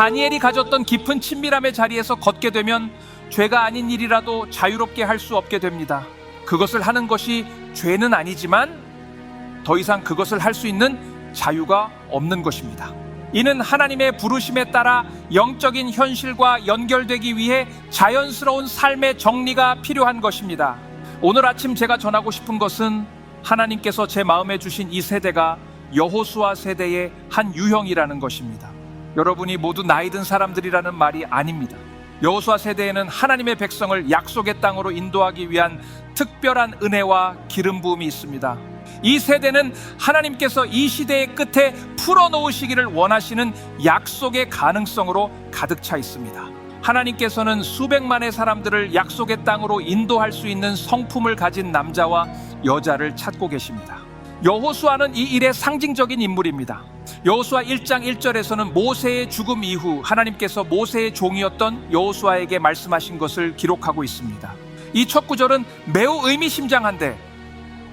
다니엘이 가졌던 깊은 친밀함의 자리에서 걷게 되면 죄가 아닌 일이라도 자유롭게 할 수 없게 됩니다. 그것을 하는 것이 죄는 아니지만 더 이상 그것을 할 수 있는 자유가 없는 것입니다. 이는 하나님의 부르심에 따라 영적인 현실과 연결되기 위해 자연스러운 삶의 정리가 필요한 것입니다. 오늘 아침 제가 전하고 싶은 것은 하나님께서 제 마음에 주신 이 세대가 여호수아 세대의 한 유형이라는 것입니다. 여러분이 모두 나이 든 사람들이라는 말이 아닙니다. 여호수아 세대에는 하나님의 백성을 약속의 땅으로 인도하기 위한 특별한 은혜와 기름 부음이 있습니다. 이 세대는 하나님께서 이 시대의 끝에 풀어놓으시기를 원하시는 약속의 가능성으로 가득 차 있습니다. 하나님께서는 수백만의 사람들을 약속의 땅으로 인도할 수 있는 성품을 가진 남자와 여자를 찾고 계십니다. 여호수아는 이 일의 상징적인 인물입니다. 여호수아 1장 1절에서는 모세의 죽음 이후 하나님께서 모세의 종이었던 여호수아에게 말씀하신 것을 기록하고 있습니다. 이 첫 구절은 매우 의미심장한데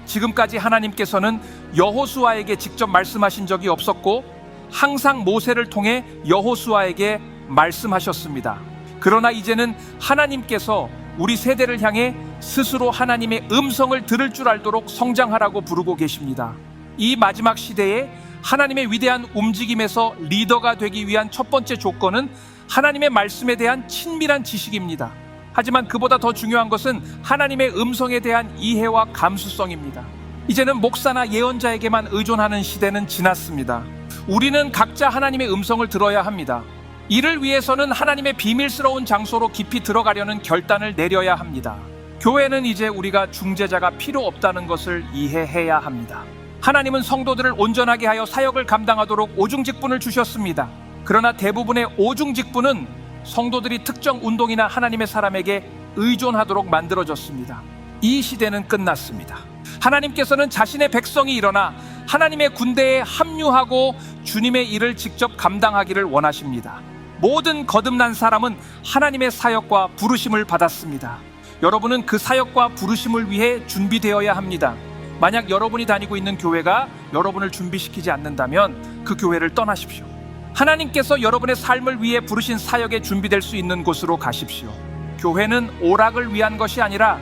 지금까지 하나님께서는 여호수아에게 직접 말씀하신 적이 없었고 항상 모세를 통해 여호수아에게 말씀하셨습니다. 그러나 이제는 하나님께서 우리 세대를 향해 스스로 하나님의 음성을 들을 줄 알도록 성장하라고 부르고 계십니다. 이 마지막 시대에 하나님의 위대한 움직임에서 리더가 되기 위한 첫 번째 조건은 하나님의 말씀에 대한 친밀한 지식입니다. 하지만 그보다 더 중요한 것은 하나님의 음성에 대한 이해와 감수성입니다. 이제는 목사나 예언자에게만 의존하는 시대는 지났습니다. 우리는 각자 하나님의 음성을 들어야 합니다. 이를 위해서는 하나님의 비밀스러운 장소로 깊이 들어가려는 결단을 내려야 합니다. 교회는 이제 우리가 중재자가 필요 없다는 것을 이해해야 합니다. 하나님은 성도들을 온전하게 하여 사역을 감당하도록 오중직분을 주셨습니다. 그러나 대부분의 오중직분은 성도들이 특정 운동이나 하나님의 사람에게 의존하도록 만들어졌습니다. 이 시대는 끝났습니다. 하나님께서는 자신의 백성이 일어나 하나님의 군대에 합류하고 주님의 일을 직접 감당하기를 원하십니다. 모든 거듭난 사람은 하나님의 사역과 부르심을 받았습니다. 여러분은 그 사역과 부르심을 위해 준비되어야 합니다. 만약 여러분이 다니고 있는 교회가 여러분을 준비시키지 않는다면 그 교회를 떠나십시오. 하나님께서 여러분의 삶을 위해 부르신 사역에 준비될 수 있는 곳으로 가십시오. 교회는 오락을 위한 것이 아니라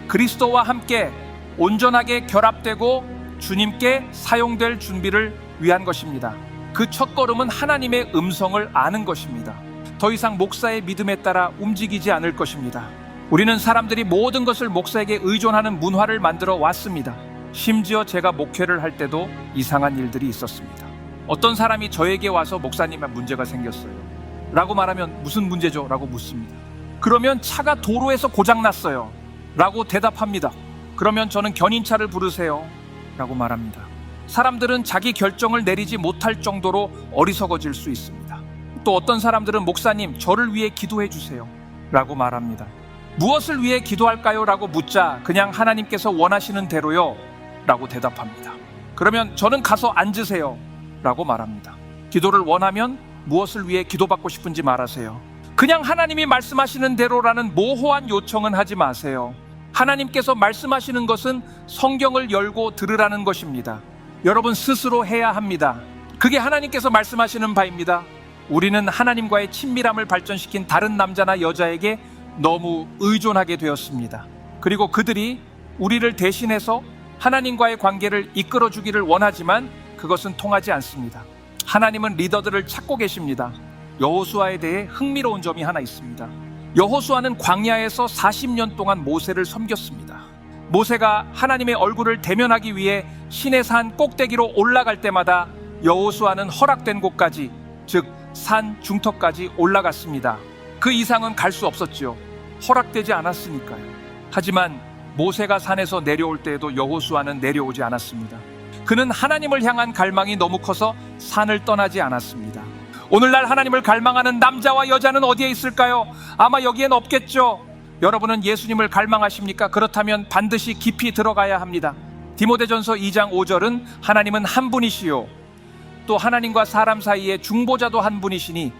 그리스도와 함께 온전하게 결합되고 주님께 사용될 준비를 위한 것입니다. 그 첫걸음은 하나님의 음성을 아는 것입니다. 더 이상 목사의 믿음에 따라 움직이지 않을 것입니다. 우리는 사람들이 모든 것을 목사에게 의존하는 문화를 만들어 왔습니다. 심지어 제가 목회를 할 때도 이상한 일들이 있었습니다. 어떤 사람이 저에게 와서 목사님의 문제가 생겼어요 라고 말하면 무슨 문제죠? 라고 묻습니다. 그러면 차가 도로에서 고장났어요 라고 대답합니다. 그러면 저는 견인차를 부르세요 라고 말합니다. 사람들은 자기 결정을 내리지 못할 정도로 어리석어질 수 있습니다. 또 어떤 사람들은 목사님 저를 위해 기도해 주세요 라고 말합니다. 무엇을 위해 기도할까요? 라고 묻자 그냥 하나님께서 원하시는 대로요 라고 대답합니다. 그러면 저는 가서 앉으세요 라고 말합니다. 기도를 원하면 무엇을 위해 기도받고 싶은지 말하세요. 그냥 하나님이 말씀하시는 대로라는 모호한 요청은 하지 마세요. 하나님께서 말씀하시는 것은 성경을 열고 들으라는 것입니다. 여러분 스스로 해야 합니다. 그게 하나님께서 말씀하시는 바입니다. 우리는 하나님과의 친밀함을 발전시킨 다른 남자나 여자에게 너무 의존하게 되었습니다. 그리고 그들이 우리를 대신해서 하나님과의 관계를 이끌어 주기를 원하지만 그것은 통하지 않습니다. 하나님은 리더들을 찾고 계십니다. 여호수아에 대해 흥미로운 점이 하나 있습니다. 여호수아는 광야에서 40년 동안 모세를 섬겼습니다. 모세가 하나님의 얼굴을 대면하기 위해 시내산 꼭대기로 올라갈 때마다 여호수아는 허락된 곳까지, 즉 산 중턱까지 올라갔습니다. 그 이상은 갈 수 없었죠. 허락되지 않았으니까요. 하지만 모세가 산에서 내려올 때에도 여호수아는 내려오지 않았습니다. 그는 하나님을 향한 갈망이 너무 커서 산을 떠나지 않았습니다. 오늘날 하나님을 갈망하는 남자와 여자는 어디에 있을까요? 아마 여기엔 없겠죠. 여러분은 예수님을 갈망하십니까? 그렇다면 반드시 깊이 들어가야 합니다. 디모데전서 2장 5절은 하나님은 한 분이시요 또 하나님과 사람 사이에 중보자도 한 분이시니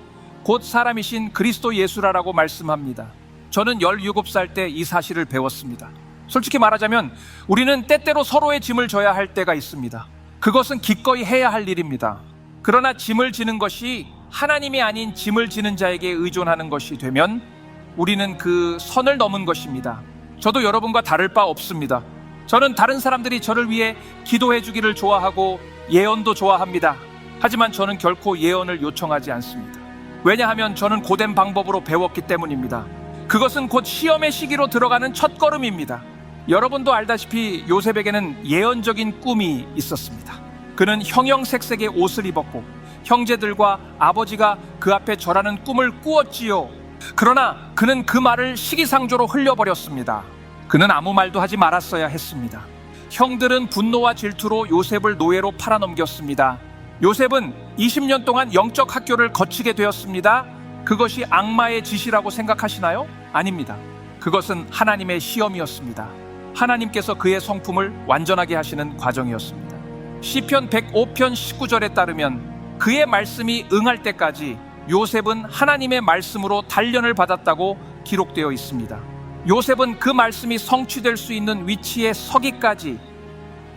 곧 사람이신 그리스도 예수라라고 말씀합니다. 저는 17살 때 이 사실을 배웠습니다. 솔직히 말하자면 우리는 때때로 서로의 짐을 져야 할 때가 있습니다. 그것은 기꺼이 해야 할 일입니다. 그러나 짐을 지는 것이 하나님이 아닌 짐을 지는 자에게 의존하는 것이 되면 우리는 그 선을 넘은 것입니다. 저도 여러분과 다를 바 없습니다. 저는 다른 사람들이 저를 위해 기도해 주기를 좋아하고 예언도 좋아합니다. 하지만 저는 결코 예언을 요청하지 않습니다. 왜냐하면 저는 고된 방법으로 배웠기 때문입니다. 그것은 곧 시험의 시기로 들어가는 첫걸음입니다. 여러분도 알다시피 요셉에게는 예언적인 꿈이 있었습니다. 그는 형형색색의 옷을 입었고 형제들과 아버지가 그 앞에 절하는 꿈을 꾸었지요. 그러나 그는 그 말을 시기상조로 흘려버렸습니다. 그는 아무 말도 하지 말았어야 했습니다. 형들은 분노와 질투로 요셉을 노예로 팔아넘겼습니다. 요셉은 20년 동안 영적 학교를 거치게 되었습니다. 그것이 악마의 짓이라고 생각하시나요? 아닙니다. 그것은 하나님의 시험이었습니다. 하나님께서 그의 성품을 완전하게 하시는 과정이었습니다. 시편 105편 19절에 따르면 그의 말씀이 응할 때까지 요셉은 하나님의 말씀으로 단련을 받았다고 기록되어 있습니다. 요셉은 그 말씀이 성취될 수 있는 위치에 서기까지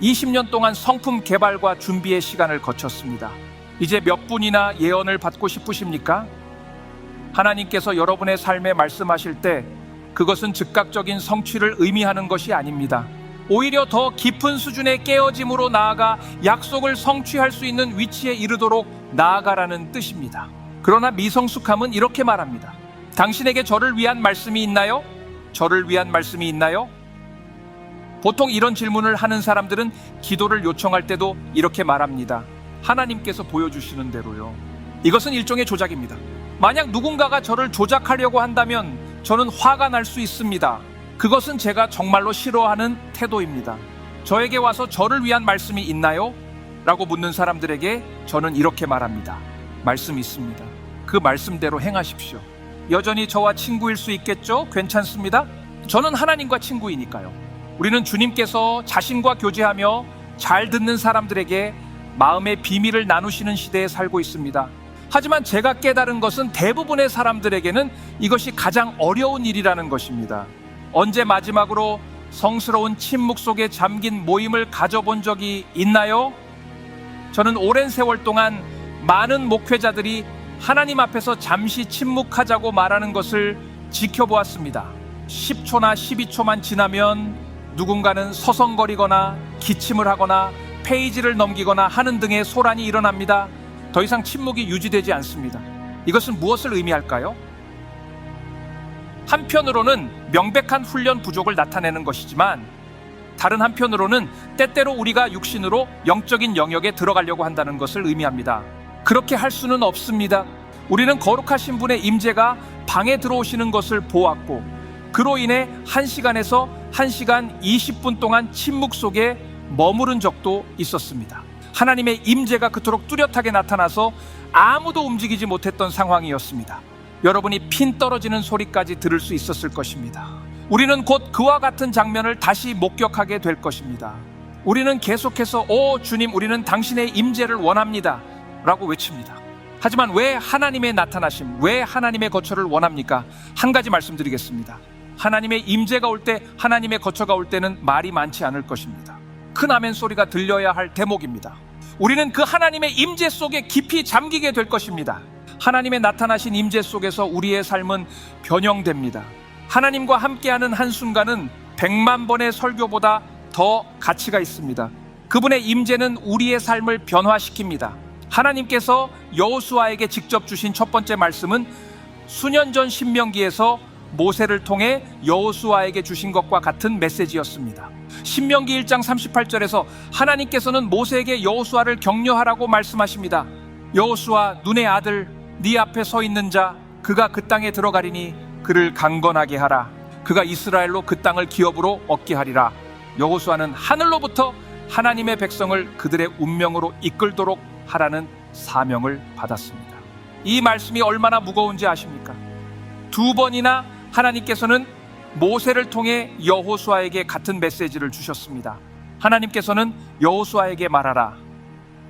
20년 동안 성품 개발과 준비의 시간을 거쳤습니다. 이제 몇 분이나 예언을 받고 싶으십니까? 하나님께서 여러분의 삶에 말씀하실 때 그것은 즉각적인 성취를 의미하는 것이 아닙니다. 오히려 더 깊은 수준의 깨어짐으로 나아가 약속을 성취할 수 있는 위치에 이르도록 나아가라는 뜻입니다. 그러나 미성숙함은 이렇게 말합니다. 당신에게 저를 위한 말씀이 있나요? 저를 위한 말씀이 있나요? 보통 이런 질문을 하는 사람들은 기도를 요청할 때도 이렇게 말합니다. 하나님께서 보여주시는 대로요. 이것은 일종의 조작입니다. 만약 누군가가 저를 조작하려고 한다면 저는 화가 날 수 있습니다. 그것은 제가 정말로 싫어하는 태도입니다. 저에게 와서 저를 위한 말씀이 있나요? 라고 묻는 사람들에게 저는 이렇게 말합니다. 말씀이 있습니다. 그 말씀대로 행하십시오. 여전히 저와 친구일 수 있겠죠? 괜찮습니다. 저는 하나님과 친구이니까요. 우리는 주님께서 자신과 교제하며 잘 듣는 사람들에게 마음의 비밀을 나누시는 시대에 살고 있습니다. 하지만 제가 깨달은 것은 대부분의 사람들에게는 이것이 가장 어려운 일이라는 것입니다. 언제 마지막으로 성스러운 침묵 속에 잠긴 모임을 가져본 적이 있나요? 저는 오랜 세월 동안 많은 목회자들이 하나님 앞에서 잠시 침묵하자고 말하는 것을 지켜보았습니다. 10초나 12초만 지나면 누군가는 서성거리거나 기침을 하거나 페이지를 넘기거나 하는 등의 소란이 일어납니다. 더 이상 침묵이 유지되지 않습니다. 이것은 무엇을 의미할까요? 한편으로는 명백한 훈련 부족을 나타내는 것이지만 다른 한편으로는 때때로 우리가 육신으로 영적인 영역에 들어가려고 한다는 것을 의미합니다. 그렇게 할 수는 없습니다. 우리는 거룩하신 분의 임재가 방에 들어오시는 것을 보았고 그로 인해 1시간에서 1시간 20분 동안 침묵 속에 머무른 적도 있었습니다. 하나님의 임재가 그토록 뚜렷하게 나타나서 아무도 움직이지 못했던 상황이었습니다. 여러분이 핀 떨어지는 소리까지 들을 수 있었을 것입니다. 우리는 곧 그와 같은 장면을 다시 목격하게 될 것입니다. 우리는 계속해서 오 주님, 우리는 당신의 임재를 원합니다 라고 외칩니다. 하지만 왜 하나님의 나타나심, 왜 하나님의 거처를 원합니까? 한 가지 말씀드리겠습니다. 하나님의 임재가 올 때, 하나님의 거처가 올 때는 말이 많지 않을 것입니다. 큰 아멘 소리가 들려야 할 대목입니다. 우리는 그 하나님의 임재 속에 깊이 잠기게 될 것입니다. 하나님의 나타나신 임재 속에서 우리의 삶은 변형됩니다. 하나님과 함께하는 한순간은 100만 번의 설교보다 더 가치가 있습니다. 그분의 임재는 우리의 삶을 변화시킵니다. 하나님께서 여호수아에게 직접 주신 첫 번째 말씀은 수년 전 신명기에서 모세를 통해 여호수아에게 주신 것과 같은 메시지였습니다. 신명기 1장 38절에서 하나님께서는 모세에게 여호수아를 격려하라고 말씀하십니다. 여호수아, 눈의 아들, 네 앞에 서 있는 자, 그가 그 땅에 들어가리니 그를 강건하게 하라. 그가 이스라엘로 그 땅을 기업으로 얻게 하리라. 여호수아는 하늘로부터 하나님의 백성을 그들의 운명으로 이끌도록 하라는 사명을 받았습니다. 이 말씀이 얼마나 무거운지 아십니까? 2번이나 하나님께서는 모세를 통해 여호수아에게 같은 메시지를 주셨습니다. 하나님께서는 여호수아에게 말하라.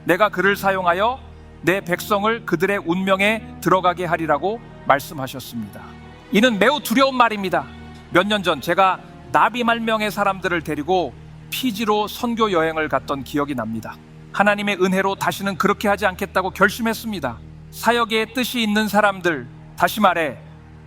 내가 그를 사용하여 내 백성을 그들의 운명에 들어가게 하리라고 말씀하셨습니다. 이는 매우 두려운 말입니다. 몇 년 전 제가 나비말명의 사람들을 데리고 피지로 선교 여행을 갔던 기억이 납니다. 하나님의 은혜로 다시는 그렇게 하지 않겠다고 결심했습니다. 사역에 뜻이 있는 사람들, 다시 말해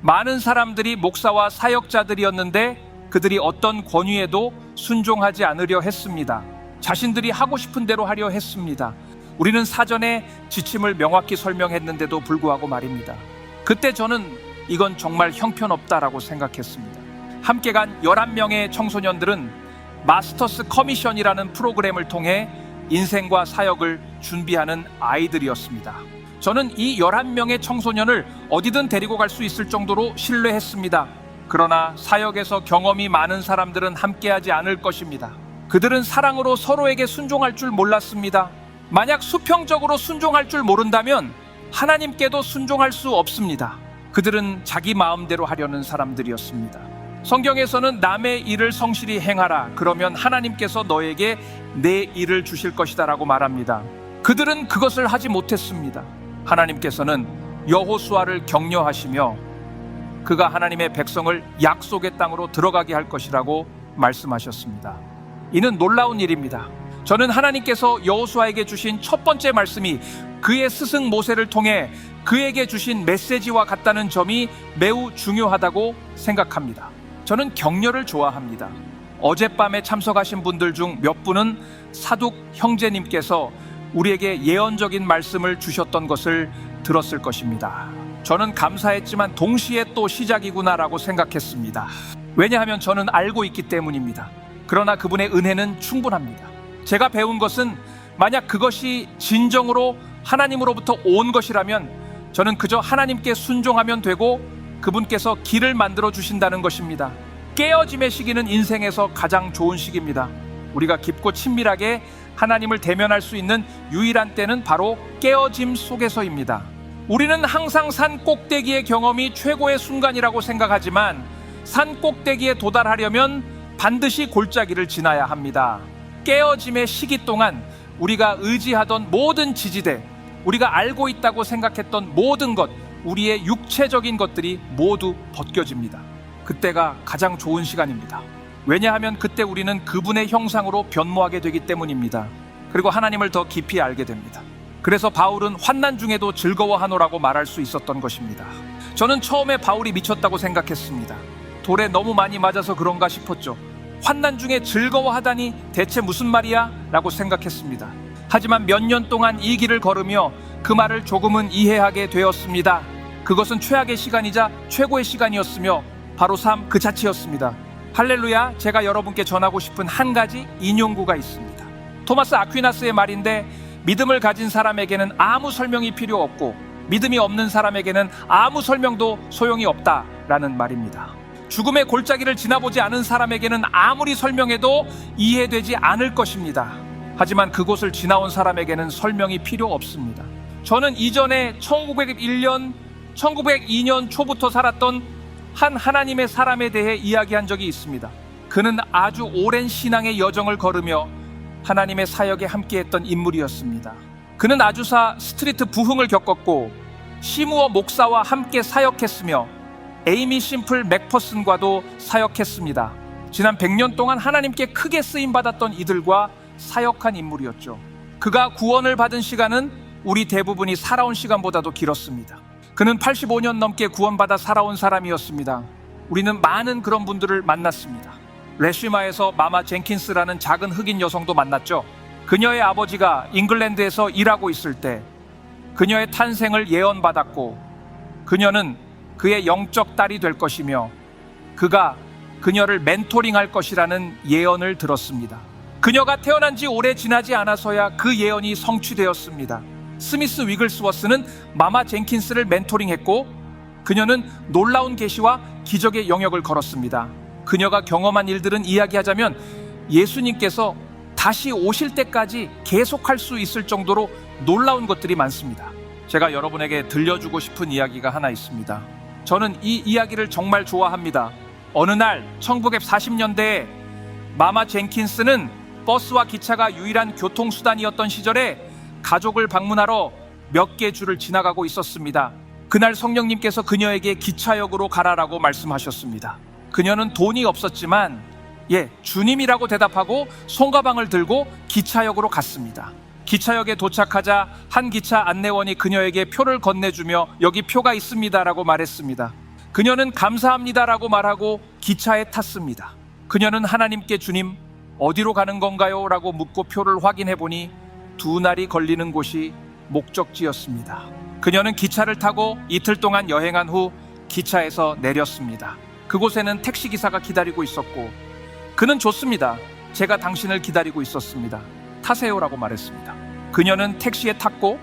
많은 사람들이 목사와 사역자들이었는데 그들이 어떤 권위에도 순종하지 않으려 했습니다. 자신들이 하고 싶은 대로 하려 했습니다. 우리는 사전에 지침을 명확히 설명했는데도 불구하고 말입니다. 그때 저는 이건 정말 형편없다라고 생각했습니다. 함께 간 11명의 청소년들은 마스터스 커미션이라는 프로그램을 통해 인생과 사역을 준비하는 아이들이었습니다. 저는 이 11명의 청소년을 어디든 데리고 갈 수 있을 정도로 신뢰했습니다. 그러나 사역에서 경험이 많은 사람들은 함께하지 않을 것입니다. 그들은 사랑으로 서로에게 순종할 줄 몰랐습니다. 만약 수평적으로 순종할 줄 모른다면 하나님께도 순종할 수 없습니다. 그들은 자기 마음대로 하려는 사람들이었습니다. 성경에서는 남의 일을 성실히 행하라, 그러면 하나님께서 너에게 내 일을 주실 것이다 라고 말합니다. 그들은 그것을 하지 못했습니다. 하나님께서는 여호수아를 격려하시며 그가 하나님의 백성을 약속의 땅으로 들어가게 할 것이라고 말씀하셨습니다. 이는 놀라운 일입니다. 저는 하나님께서 여호수아에게 주신 첫 번째 말씀이 그의 스승 모세를 통해 그에게 주신 메시지와 같다는 점이 매우 중요하다고 생각합니다. 저는 격려를 좋아합니다. 어젯밤에 참석하신 분들 중 몇 분은 사둑 형제님께서 우리에게 예언적인 말씀을 주셨던 것을 들었을 것입니다. 저는 감사했지만 동시에 또 시작이구나라고 생각했습니다. 왜냐하면 저는 알고 있기 때문입니다. 그러나 그분의 은혜는 충분합니다. 제가 배운 것은 만약 그것이 진정으로 하나님으로부터 온 것이라면 저는 그저 하나님께 순종하면 되고 그분께서 길을 만들어 주신다는 것입니다. 깨어짐의 시기는 인생에서 가장 좋은 시기입니다. 우리가 깊고 친밀하게 하나님을 대면할 수 있는 유일한 때는 바로 깨어짐 속에서입니다. 우리는 항상 산 꼭대기의 경험이 최고의 순간이라고 생각하지만 산 꼭대기에 도달하려면 반드시 골짜기를 지나야 합니다. 깨어짐의 시기 동안 우리가 의지하던 모든 지지대, 우리가 알고 있다고 생각했던 모든 것, 우리의 육체적인 것들이 모두 벗겨집니다. 그때가 가장 좋은 시간입니다. 왜냐하면 그때 우리는 그분의 형상으로 변모하게 되기 때문입니다. 그리고 하나님을 더 깊이 알게 됩니다. 그래서 바울은 환난 중에도 즐거워하노라고 말할 수 있었던 것입니다. 저는 처음에 바울이 미쳤다고 생각했습니다. 돌에 너무 많이 맞아서 그런가 싶었죠. 환난 중에 즐거워하다니 대체 무슨 말이야? 라고 생각했습니다. 하지만 몇 년 동안 이 길을 걸으며 그 말을 조금은 이해하게 되었습니다. 그것은 최악의 시간이자 최고의 시간이었으며 바로 삶 그 자체였습니다. 할렐루야. 제가 여러분께 전하고 싶은 한 가지 인용구가 있습니다. 토마스 아퀴나스의 말인데 믿음을 가진 사람에게는 아무 설명이 필요 없고 믿음이 없는 사람에게는 아무 설명도 소용이 없다라는 말입니다. 죽음의 골짜기를 지나보지 않은 사람에게는 아무리 설명해도 이해되지 않을 것입니다. 하지만 그곳을 지나온 사람에게는 설명이 필요 없습니다. 저는 이전에 1902년 초부터 살았던 한 하나님의 사람에 대해 이야기한 적이 있습니다. 그는 아주 오랜 신앙의 여정을 걸으며 하나님의 사역에 함께했던 인물이었습니다. 그는 아주사 스트리트 부흥을 겪었고 시무어 목사와 함께 사역했으며 에이미 심플 맥퍼슨과도 사역했습니다. 지난 100년 동안 하나님께 크게 쓰임받았던 이들과 사역한 인물이었죠. 그가 구원을 받은 시간은 우리 대부분이 살아온 시간보다도 길었습니다. 그는 85년 넘게 구원받아 살아온 사람이었습니다. 우리는 많은 그런 분들을 만났습니다. 레시마에서 마마 젠킨스라는 작은 흑인 여성도 만났죠. 그녀의 아버지가 잉글랜드에서 일하고 있을 때 그녀의 탄생을 예언받았고 그녀는 그의 영적 딸이 될 것이며 그가 그녀를 멘토링할 것이라는 예언을 들었습니다. 그녀가 태어난 지 오래 지나지 않아서야 그 예언이 성취되었습니다. 스미스 위글스워스는 마마 젠킨스를 멘토링했고 그녀는 놀라운 계시와 기적의 영역을 걸었습니다. 그녀가 경험한 일들은 이야기하자면 예수님께서 다시 오실 때까지 계속할 수 있을 정도로 놀라운 것들이 많습니다. 제가 여러분에게 들려주고 싶은 이야기가 하나 있습니다. 저는 이 이야기를 정말 좋아합니다. 어느 날 1940년대에 마마 젠킨스는 버스와 기차가 유일한 교통수단이었던 시절에 가족을 방문하러 몇 개 줄을 지나가고 있었습니다. 그날 성령님께서 그녀에게 기차역으로 가라라고 말씀하셨습니다. 그녀는 돈이 없었지만 주님이라고 대답하고 손가방을 들고 기차역으로 갔습니다. 기차역에 도착하자 한 기차 안내원이 그녀에게 표를 건네주며 여기 표가 있습니다라고 말했습니다. 그녀는 감사합니다라고 말하고 기차에 탔습니다. 그녀는 하나님께 주님 어디로 가는 건가요? 라고 묻고 표를 확인해 보니 2날이 걸리는 곳이 목적지였습니다. 그녀는 기차를 타고 이틀 동안 여행한 후 기차에서 내렸습니다. 그곳에는 택시기사가 기다리고 있었고 그는 좋습니다. 제가 당신을 기다리고 있었습니다. 타세요라고 말했습니다. 그녀는 택시에 탔고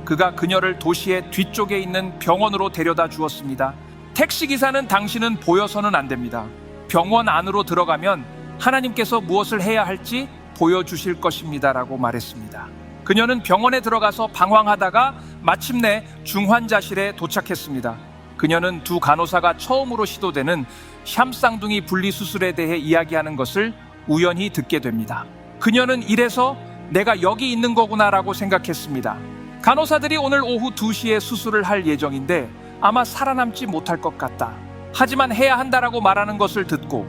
그가 그녀를 도시의 뒤쪽에 있는 병원으로 데려다 주었습니다. 택시기사는 당신은 보여서는 안 됩니다. 병원 안으로 들어가면 하나님께서 무엇을 해야 할지 보여주실 것입니다 라고 말했습니다. 그녀는 병원에 들어가서 방황하다가 마침내 중환자실에 도착했습니다. 그녀는 두 간호사가 처음으로 시도되는 샴쌍둥이 분리수술에 대해 이야기하는 것을 우연히 듣게 됩니다. 그녀는 이래서 내가 여기 있는 거구나 라고 생각했습니다. 간호사들이 오늘 오후 2시에 수술을 할 예정인데 아마 살아남지 못할 것 같다. 하지만 해야 한다라고 말하는 것을 듣고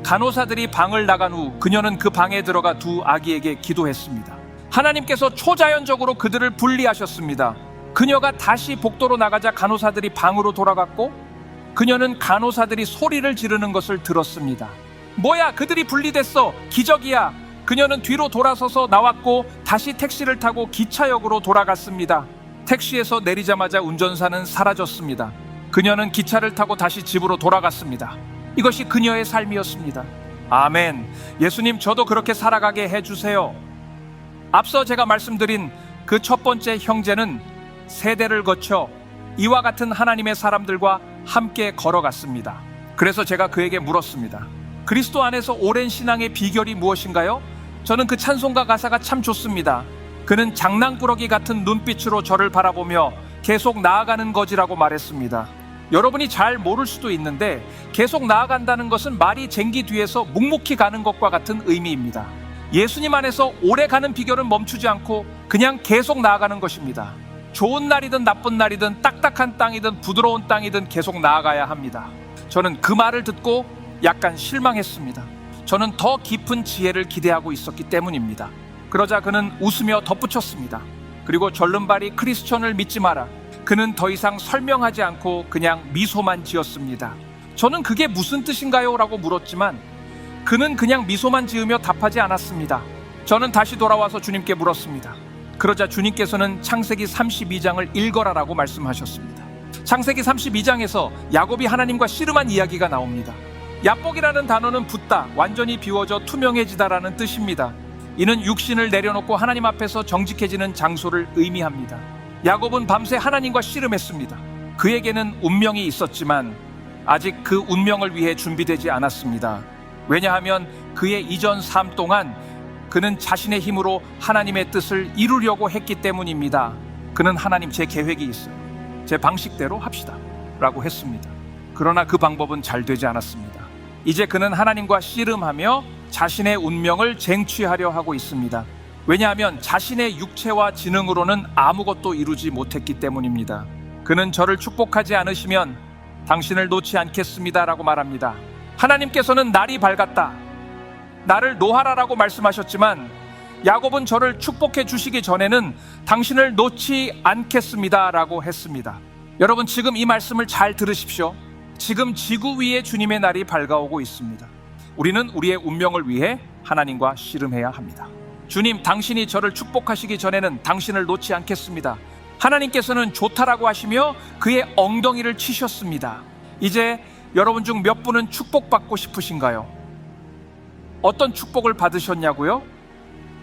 간호사들이 방을 나간 후 그녀는 그 방에 들어가 두 아기에게 기도했습니다. 하나님께서 초자연적으로 그들을 분리하셨습니다. 그녀가 다시 복도로 나가자 간호사들이 방으로 돌아갔고 그녀는 간호사들이 소리를 지르는 것을 들었습니다. 뭐야, 그들이 분리됐어, 기적이야. 그녀는 뒤로 돌아서서 나왔고 다시 택시를 타고 기차역으로 돌아갔습니다. 택시에서 내리자마자 운전사는 사라졌습니다. 그녀는 기차를 타고 다시 집으로 돌아갔습니다. 이것이 그녀의 삶이었습니다. 아멘. 예수님, 저도 그렇게 살아가게 해주세요. 앞서 제가 말씀드린 그 첫 번째 형제는 세대를 거쳐 이와 같은 하나님의 사람들과 함께 걸어갔습니다. 그래서 제가 그에게 물었습니다. 그리스도 안에서 오랜 신앙의 비결이 무엇인가요? 저는 그 찬송가 가사가 참 좋습니다. 그는 장난꾸러기 같은 눈빛으로 저를 바라보며 계속 나아가는 거지라고 말했습니다. 여러분이 잘 모를 수도 있는데 계속 나아간다는 것은 말이 쟁기 뒤에서 묵묵히 가는 것과 같은 의미입니다. 예수님 안에서 오래 가는 비결은 멈추지 않고 그냥 계속 나아가는 것입니다. 좋은 날이든 나쁜 날이든 딱딱한 땅이든 부드러운 땅이든 계속 나아가야 합니다. 저는 그 말을 듣고 약간 실망했습니다. 저는 더 깊은 지혜를 기대하고 있었기 때문입니다. 그러자 그는 웃으며 덧붙였습니다. 그리고 절름발이 크리스천을 믿지 마라. 그는 더 이상 설명하지 않고 그냥 미소만 지었습니다. 저는 그게 무슨 뜻인가요? 라고 물었지만 그는 그냥 미소만 지으며 답하지 않았습니다. 저는 다시 돌아와서 주님께 물었습니다. 그러자 주님께서는 창세기 32장을 읽어라라고 말씀하셨습니다. 창세기 32장에서 야곱이 하나님과 씨름한 이야기가 나옵니다. 야복이라는 단어는 붙다, 완전히 비워져 투명해지다라는 뜻입니다. 이는 육신을 내려놓고 하나님 앞에서 정직해지는 장소를 의미합니다. 야곱은 밤새 하나님과 씨름했습니다. 그에게는 운명이 있었지만 아직 그 운명을 위해 준비되지 않았습니다. 왜냐하면 그의 이전 삶 동안 그는 자신의 힘으로 하나님의 뜻을 이루려고 했기 때문입니다. 그는 하나님, 제 계획이 있어요. 제 방식대로 합시다 라고 했습니다. 그러나 그 방법은 잘 되지 않았습니다. 이제 그는 하나님과 씨름하며 자신의 운명을 쟁취하려 하고 있습니다. 왜냐하면 자신의 육체와 지능으로는 아무것도 이루지 못했기 때문입니다. 그는 저를 축복하지 않으시면 당신을 놓지 않겠습니다 라고 말합니다. 하나님께서는 날이 밝았다, 나를 놓아라라고 말씀하셨지만 야곱은 저를 축복해 주시기 전에는 당신을 놓지 않겠습니다 라고 했습니다. 여러분, 지금 이 말씀을 잘 들으십시오. 지금 지구 위에 주님의 날이 밝아오고 있습니다. 우리는 우리의 운명을 위해 하나님과 씨름해야 합니다. 주님, 당신이 저를 축복하시기 전에는 당신을 놓지 않겠습니다. 하나님께서는 좋다라고 하시며 그의 엉덩이를 치셨습니다. 이제 여러분 중 몇 분은 축복받고 싶으신가요? 어떤 축복을 받으셨냐고요?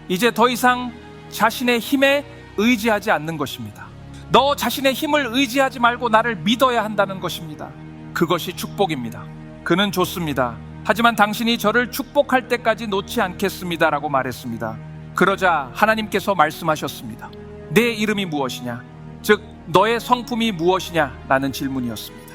이제 더 이상 자신의 힘에 의지하지 않는 것입니다. 너 자신의 힘을 의지하지 말고 나를 믿어야 한다는 것입니다. 그것이 축복입니다. 그는 좋습니다. 하지만 당신이 저를 축복할 때까지 놓지 않겠습니다 라고 말했습니다. 그러자 하나님께서 말씀하셨습니다. 내 이름이 무엇이냐? 즉 너의 성품이 무엇이냐? 라는 질문이었습니다.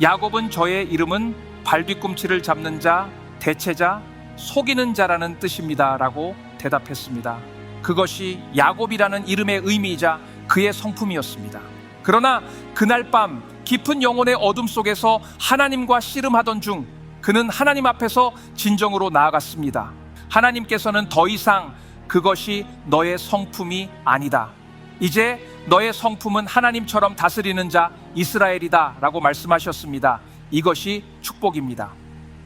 야곱은 저의 이름은 발뒤꿈치를 잡는 자, 대체자, 속이는 자라는 뜻입니다 라고 대답했습니다. 그것이 야곱이라는 이름의 의미이자 그의 성품이었습니다. 그러나 그날 밤 깊은 영혼의 어둠 속에서 하나님과 씨름하던 중 그는 하나님 앞에서 진정으로 나아갔습니다. 하나님께서는 더 이상 그것이 너의 성품이 아니다. 이제 너의 성품은 하나님처럼 다스리는 자 이스라엘이다 라고 말씀하셨습니다. 이것이 축복입니다.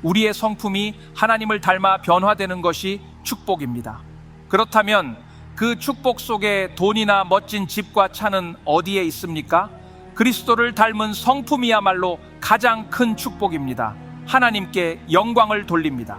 우리의 성품이 하나님을 닮아 변화되는 것이 축복입니다. 그렇다면 그 축복 속에 돈이나 멋진 집과 차는 어디에 있습니까? 그리스도를 닮은 성품이야말로 가장 큰 축복입니다. 하나님께 영광을 돌립니다.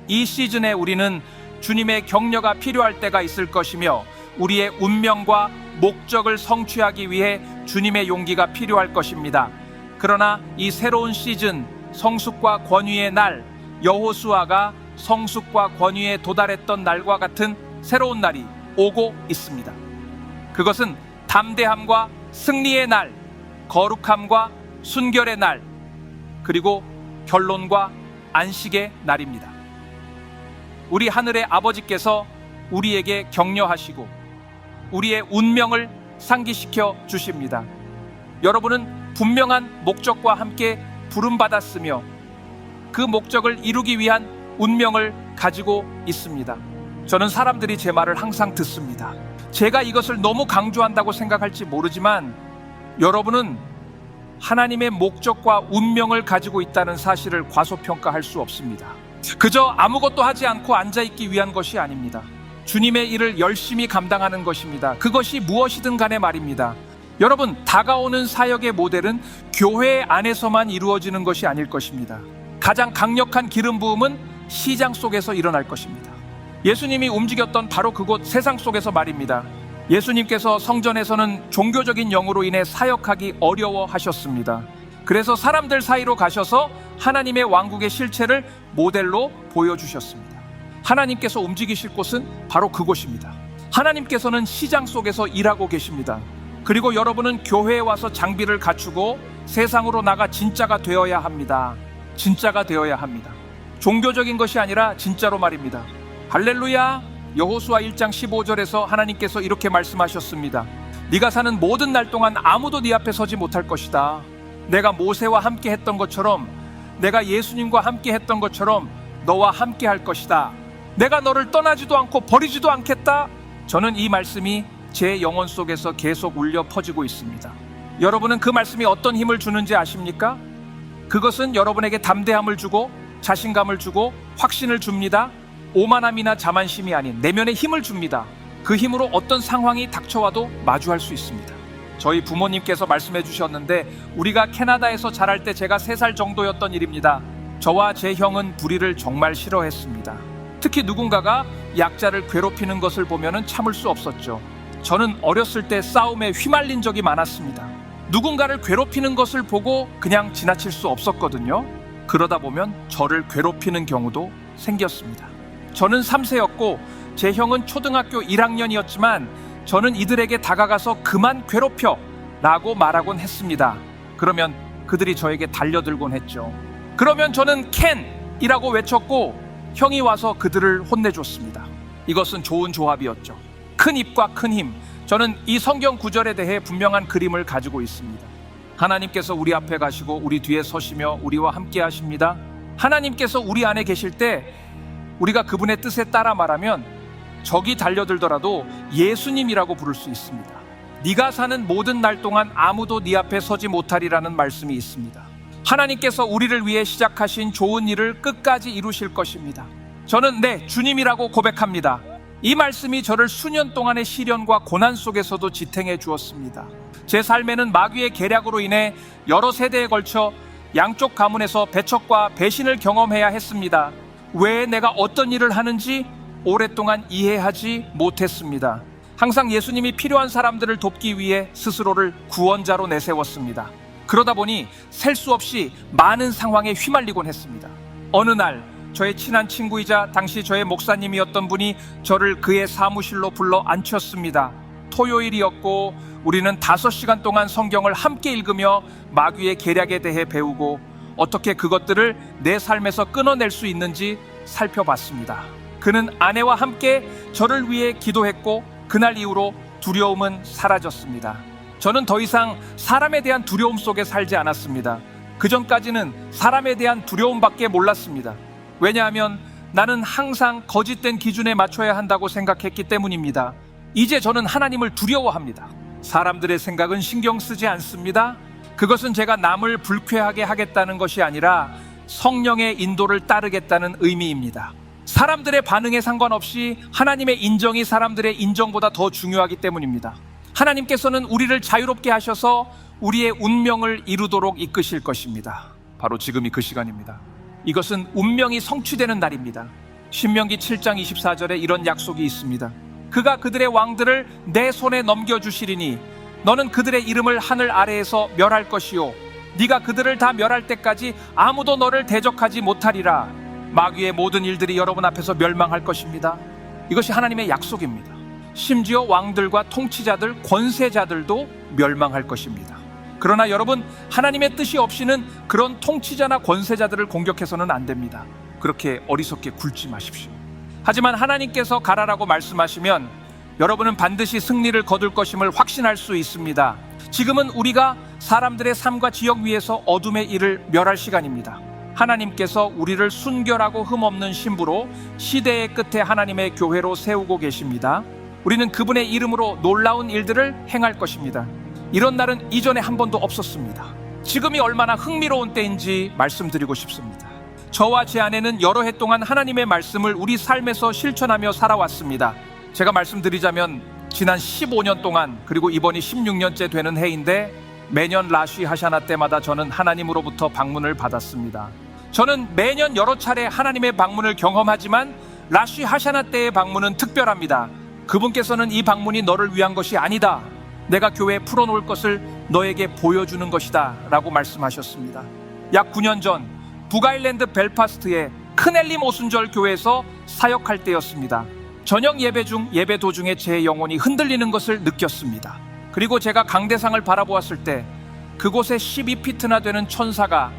이 시즌에 우리는 주님의 격려가 필요할 때가 있을 것이며 우리의 운명과 목적을 성취하기 위해 주님의 용기가 필요할 것입니다. 그러나 이 새로운 시즌, 성숙과 권위의 날, 여호수아가 성숙과 권위에 도달했던 날과 같은 새로운 날이 오고 있습니다. 그것은 담대함과 승리의 날, 거룩함과 순결의 날, 그리고 결론과 안식의 날입니다. 우리 하늘의 아버지께서 우리에게 격려하시고 우리의 운명을 상기시켜 주십니다. 여러분은 분명한 목적과 함께 부름받았으며 그 목적을 이루기 위한 운명을 가지고 있습니다. 저는 사람들이 제 말을 항상 듣습니다. 제가 이것을 너무 강조한다고 생각할지 모르지만 여러분은 하나님의 목적과 운명을 가지고 있다는 사실을 과소평가할 수 없습니다. 그저 아무것도 하지 않고 앉아있기 위한 것이 아닙니다. 주님의 일을 열심히 감당하는 것입니다. 그것이 무엇이든 간에 말입니다. 여러분, 다가오는 사역의 모델은 교회 안에서만 이루어지는 것이 아닐 것입니다. 가장 강력한 기름 부음은 시장 속에서 일어날 것입니다. 예수님이 움직였던 바로 그곳 세상 속에서 말입니다. 예수님께서 성전에서는 종교적인 영으로 인해 사역하기 어려워하셨습니다. 그래서 사람들 사이로 가셔서 하나님의 왕국의 실체를 모델로 보여주셨습니다. 하나님께서 움직이실 곳은 바로 그곳입니다. 하나님께서는 시장 속에서 일하고 계십니다. 그리고 여러분은 교회에 와서 장비를 갖추고 세상으로 나가 진짜가 되어야 합니다. 진짜가 되어야 합니다. 종교적인 것이 아니라 진짜로 말입니다. 할렐루야! 여호수아 1장 15절에서 하나님께서 이렇게 말씀하셨습니다. 네가 사는 모든 날 동안 아무도 네 앞에 서지 못할 것이다. 내가 모세와 함께 했던 것처럼, 내가 예수님과 함께 했던 것처럼 너와 함께 할 것이다. 내가 너를 떠나지도 않고 버리지도 않겠다. 저는 이 말씀이 제 영혼 속에서 계속 울려 퍼지고 있습니다. 여러분은 그 말씀이 어떤 힘을 주는지 아십니까? 그것은 여러분에게 담대함을 주고 자신감을 주고 확신을 줍니다. 오만함이나 자만심이 아닌 내면의 힘을 줍니다. 그 힘으로 어떤 상황이 닥쳐와도 마주할 수 있습니다. 저희 부모님께서 말씀해 주셨는데 우리가 캐나다에서 자랄 때 제가 3살 정도였던 일입니다. 저와 제 형은 불의를 정말 싫어했습니다. 특히 누군가가 약자를 괴롭히는 것을 보면 참을 수 없었죠. 저는 어렸을 때 싸움에 휘말린 적이 많았습니다. 누군가를 괴롭히는 것을 보고 그냥 지나칠 수 없었거든요. 그러다 보면 저를 괴롭히는 경우도 생겼습니다. 저는 3세였고 제 형은 초등학교 1학년이었지만 저는 이들에게 다가가서 그만 괴롭혀 라고 말하곤 했습니다. 그러면 그들이 저에게 달려들곤 했죠. 그러면 저는 캔이라고 외쳤고 형이 와서 그들을 혼내줬습니다. 이것은 좋은 조합이었죠. 큰 입과 큰 힘. 저는 이 성경 구절에 대해 분명한 그림을 가지고 있습니다. 하나님께서 우리 앞에 가시고 우리 뒤에 서시며 우리와 함께 하십니다. 하나님께서 우리 안에 계실 때 우리가 그분의 뜻에 따라 말하면 적이 달려들더라도 예수님이라고 부를 수 있습니다. 네가 사는 모든 날 동안 아무도 네 앞에 서지 못하리라는 말씀이 있습니다. 하나님께서 우리를 위해 시작하신 좋은 일을 끝까지 이루실 것입니다. 저는 주님이라고 고백합니다. 이 말씀이 저를 수년 동안의 시련과 고난 속에서도 지탱해 주었습니다. 제 삶에는 마귀의 계략으로 인해 여러 세대에 걸쳐 양쪽 가문에서 배척과 배신을 경험해야 했습니다. 왜 내가 어떤 일을 하는지 오랫동안 이해하지 못했습니다. 항상 예수님이 필요한 사람들을 돕기 위해 스스로를 구원자로 내세웠습니다. 그러다 보니 셀 수 없이 많은 상황에 휘말리곤 했습니다. 어느 날 저의 친한 친구이자 당시 저의 목사님이었던 분이 저를 그의 사무실로 불러 앉혔습니다. 토요일이었고 우리는 5시간 동안 성경을 함께 읽으며 마귀의 계략에 대해 배우고 어떻게 그것들을 내 삶에서 끊어낼 수 있는지 살펴봤습니다. 그는 아내와 함께 저를 위해 기도했고 그날 이후로 두려움은 사라졌습니다. 저는 더 이상 사람에 대한 두려움 속에 살지 않았습니다. 그전까지는 사람에 대한 두려움밖에 몰랐습니다. 왜냐하면 나는 항상 거짓된 기준에 맞춰야 한다고 생각했기 때문입니다. 이제 저는 하나님을 두려워합니다. 사람들의 생각은 신경 쓰지 않습니다. 그것은 제가 남을 불쾌하게 하겠다는 것이 아니라 성령의 인도를 따르겠다는 의미입니다. 사람들의 반응에 상관없이 하나님의 인정이 사람들의 인정보다 더 중요하기 때문입니다. 하나님께서는 우리를 자유롭게 하셔서 우리의 운명을 이루도록 이끄실 것입니다. 바로 지금이 그 시간입니다. 이것은 운명이 성취되는 날입니다. 신명기 7장 24절에 이런 약속이 있습니다. 그가 그들의 왕들을 내 손에 넘겨주시리니 너는 그들의 이름을 하늘 아래에서 멸할 것이요 네가 그들을 다 멸할 때까지 아무도 너를 대적하지 못하리라. 마귀의 모든 일들이 여러분 앞에서 멸망할 것입니다. 이것이 하나님의 약속입니다. 심지어 왕들과 통치자들, 권세자들도 멸망할 것입니다. 그러나 여러분, 하나님의 뜻이 없이는 그런 통치자나 권세자들을 공격해서는 안 됩니다. 그렇게 어리석게 굴지 마십시오. 하지만 하나님께서 가라라고 말씀하시면 여러분은 반드시 승리를 거둘 것임을 확신할 수 있습니다. 지금은 우리가 사람들의 삶과 지역 위에서 어둠의 일을 멸할 시간입니다. 하나님께서 우리를 순결하고 흠없는 신부로 시대의 끝에 하나님의 교회로 세우고 계십니다. 우리는 그분의 이름으로 놀라운 일들을 행할 것입니다. 이런 날은 이전에 한 번도 없었습니다. 지금이 얼마나 흥미로운 때인지 말씀드리고 싶습니다. 저와 제 아내는 여러 해 동안 하나님의 말씀을 우리 삶에서 실천하며 살아왔습니다. 제가 말씀드리자면 지난 15년 동안, 그리고 이번이 16년째 되는 해인데 매년 라쉬 하샤나 때마다 저는 하나님으로부터 방문을 받았습니다. 저는 매년 여러 차례 하나님의 방문을 경험하지만 라쉬 하샤나 때의 방문은 특별합니다. 그분께서는 이 방문이 너를 위한 것이 아니다, 내가 교회에 풀어놓을 것을 너에게 보여주는 것이다 라고 말씀하셨습니다. 약 9년 전 북아일랜드 벨파스트의 큰엘림 오순절 교회에서 사역할 때였습니다. 저녁 예배 중 예배 도중에 제 영혼이 흔들리는 것을 느꼈습니다. 그리고 제가 강대상을 바라보았을 때 그곳에 12피트나 되는 천사가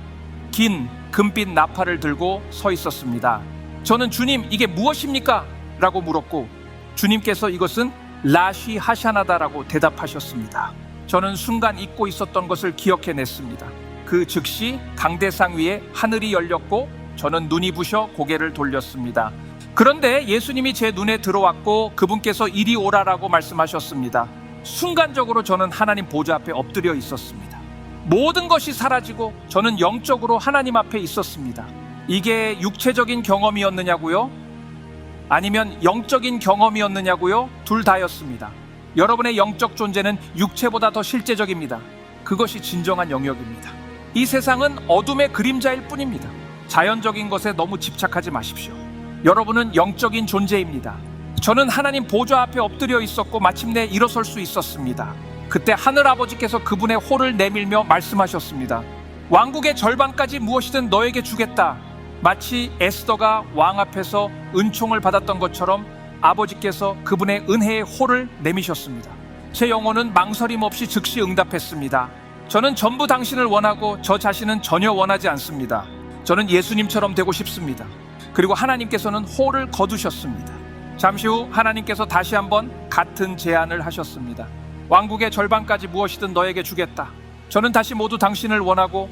긴 금빛 나팔을 들고 서 있었습니다. 저는 주님, 이게 무엇입니까? 라고 물었고 주님께서 이것은 라쉬 하샤나다라고 대답하셨습니다. 저는 순간 잊고 있었던 것을 기억해냈습니다. 그 즉시 강대상 위에 하늘이 열렸고 저는 눈이 부셔 고개를 돌렸습니다. 그런데 예수님이 제 눈에 들어왔고 그분께서 이리 오라라고 말씀하셨습니다. 순간적으로 저는 하나님 보좌 앞에 엎드려 있었습니다. 모든 것이 사라지고 저는 영적으로 하나님 앞에 있었습니다. 이게 육체적인 경험이었느냐고요? 아니면 영적인 경험이었느냐고요? 둘 다였습니다. 여러분의 영적 존재는 육체보다 더 실제적입니다. 그것이 진정한 영역입니다. 이 세상은 어둠의 그림자일 뿐입니다. 자연적인 것에 너무 집착하지 마십시오. 여러분은 영적인 존재입니다. 저는 하나님 보좌 앞에 엎드려 있었고 마침내 일어설 수 있었습니다. 그때 하늘아버지께서 그분의 홀을 내밀며 말씀하셨습니다. 왕국의 절반까지 무엇이든 너에게 주겠다. 마치 에스더가 왕 앞에서 은총을 받았던 것처럼 아버지께서 그분의 은혜의 홀을 내미셨습니다. 제 영혼은 망설임 없이 즉시 응답했습니다. 저는 전부 당신을 원하고 저 자신은 전혀 원하지 않습니다. 저는 예수님처럼 되고 싶습니다. 그리고 하나님께서는 홀을 거두셨습니다. 잠시 후 하나님께서 다시 한번 같은 제안을 하셨습니다. 왕국의 절반까지 무엇이든 너에게 주겠다. 저는 다시 모두 당신을 원하고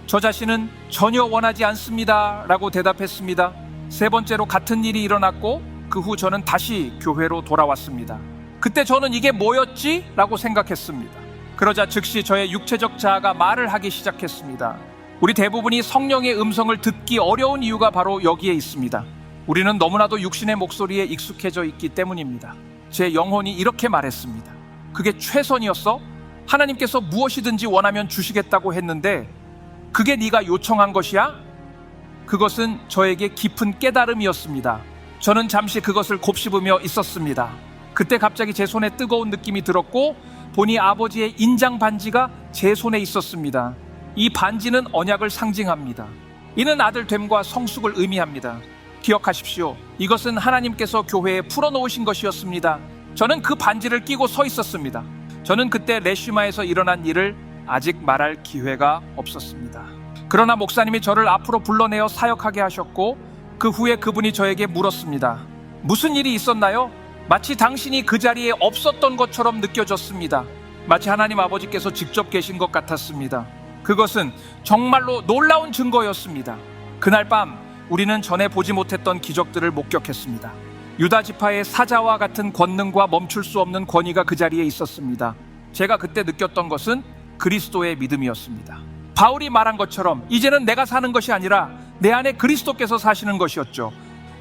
저 자신은 전혀 원하지 않습니다 라고 대답했습니다. 세 번째로 같은 일이 일어났고 그 후 저는 다시 교회로 돌아왔습니다. 그때 저는 이게 뭐였지? 라고 생각했습니다. 그러자 즉시 저의 육체적 자아가 말을 하기 시작했습니다. 우리 대부분이 성령의 음성을 듣기 어려운 이유가 바로 여기에 있습니다. 우리는 너무나도 육신의 목소리에 익숙해져 있기 때문입니다. 제 영혼이 이렇게 말했습니다. 그게 최선이었어? 하나님께서 무엇이든지 원하면 주시겠다고 했는데 그게 네가 요청한 것이야? 그것은 저에게 깊은 깨달음이었습니다. 저는 잠시 그것을 곱씹으며 있었습니다. 그때 갑자기 제 손에 뜨거운 느낌이 들었고 보니 아버지의 인장 반지가 제 손에 있었습니다. 이 반지는 언약을 상징합니다. 이는 아들 됨과 성숙을 의미합니다. 기억하십시오. 이것은 하나님께서 교회에 풀어놓으신 것이었습니다. 저는 그 반지를 끼고 서 있었습니다. 저는 그때 레시마에서 일어난 일을 아직 말할 기회가 없었습니다. 그러나 목사님이 저를 앞으로 불러내어 사역하게 하셨고 그 후에 그분이 저에게 물었습니다. 무슨 일이 있었나요? 마치 당신이 그 자리에 없었던 것처럼 느껴졌습니다. 마치 하나님 아버지께서 직접 계신 것 같았습니다. 그것은 정말로 놀라운 증거였습니다. 그날 밤 우리는 전에 보지 못했던 기적들을 목격했습니다. 유다 지파의 사자와 같은 권능과 멈출 수 없는 권위가 그 자리에 있었습니다. 제가 그때 느꼈던 것은 그리스도의 믿음이었습니다. 바울이 말한 것처럼 이제는 내가 사는 것이 아니라 내 안에 그리스도께서 사시는 것이었죠.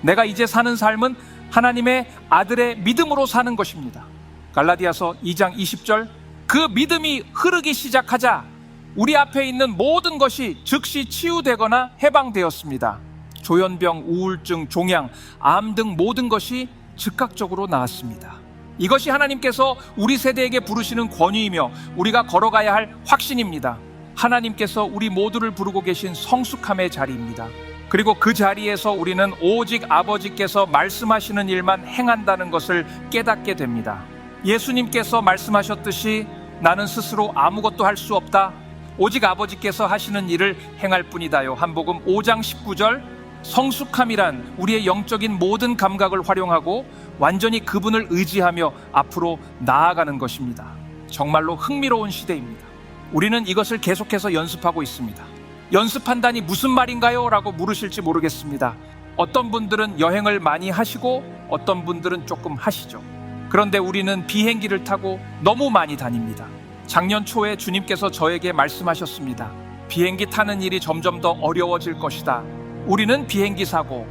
내가 이제 사는 삶은 하나님의 아들의 믿음으로 사는 것입니다. 갈라디아서 2장 20절, 그 믿음이 흐르기 시작하자 우리 앞에 있는 모든 것이 즉시 치유되거나 해방되었습니다. 조현병, 우울증, 종양, 암 등 모든 것이 즉각적으로 나았습니다. 이것이 하나님께서 우리 세대에게 부르시는 권위이며 우리가 걸어가야 할 확신입니다. 하나님께서 우리 모두를 부르고 계신 성숙함의 자리입니다. 그리고 그 자리에서 우리는 오직 아버지께서 말씀하시는 일만 행한다는 것을 깨닫게 됩니다. 예수님께서 말씀하셨듯이 나는 스스로 아무것도 할 수 없다. 오직 아버지께서 하시는 일을 행할 뿐이다요. 한복음 5장 19절, 성숙함이란 우리의 영적인 모든 감각을 활용하고 완전히 그분을 의지하며 앞으로 나아가는 것입니다. 정말로 흥미로운 시대입니다. 우리는 이것을 계속해서 연습하고 있습니다. 연습한다니 무슨 말인가요? 라고 물으실지 모르겠습니다. 어떤 분들은 여행을 많이 하시고 어떤 분들은 조금 하시죠. 그런데 우리는 비행기를 타고 너무 많이 다닙니다. 작년 초에 주님께서 저에게 말씀하셨습니다. 비행기 타는 일이 점점 더 어려워질 것이다. 우리는 비행기 사고,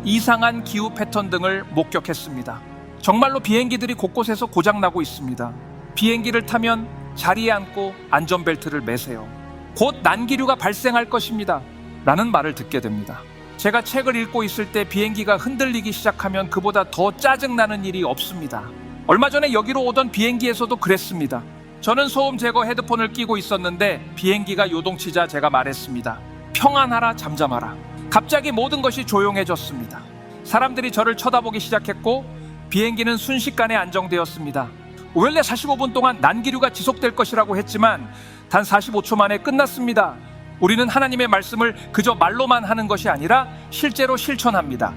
이상한 기후 패턴 등을 목격했습니다. 정말로 비행기들이 곳곳에서 고장나고 있습니다. 비행기를 타면 자리에 앉고 안전벨트를 매세요. 곧 난기류가 발생할 것입니다. 라는 말을 듣게 됩니다. 제가 책을 읽고 있을 때 비행기가 흔들리기 시작하면 그보다 더 짜증나는 일이 없습니다. 얼마 전에 여기로 오던 비행기에서도 그랬습니다. 저는 소음 제거 헤드폰을 끼고 있었는데 비행기가 요동치자 제가 말했습니다. 평안하라, 잠잠하라. 갑자기 모든 것이 조용해졌습니다. 사람들이 저를 쳐다보기 시작했고 비행기는 순식간에 안정되었습니다. 원래 45분 동안 난기류가 지속될 것이라고 했지만 단 45초 만에 끝났습니다. 우리는 하나님의 말씀을 그저 말로만 하는 것이 아니라 실제로 실천합니다.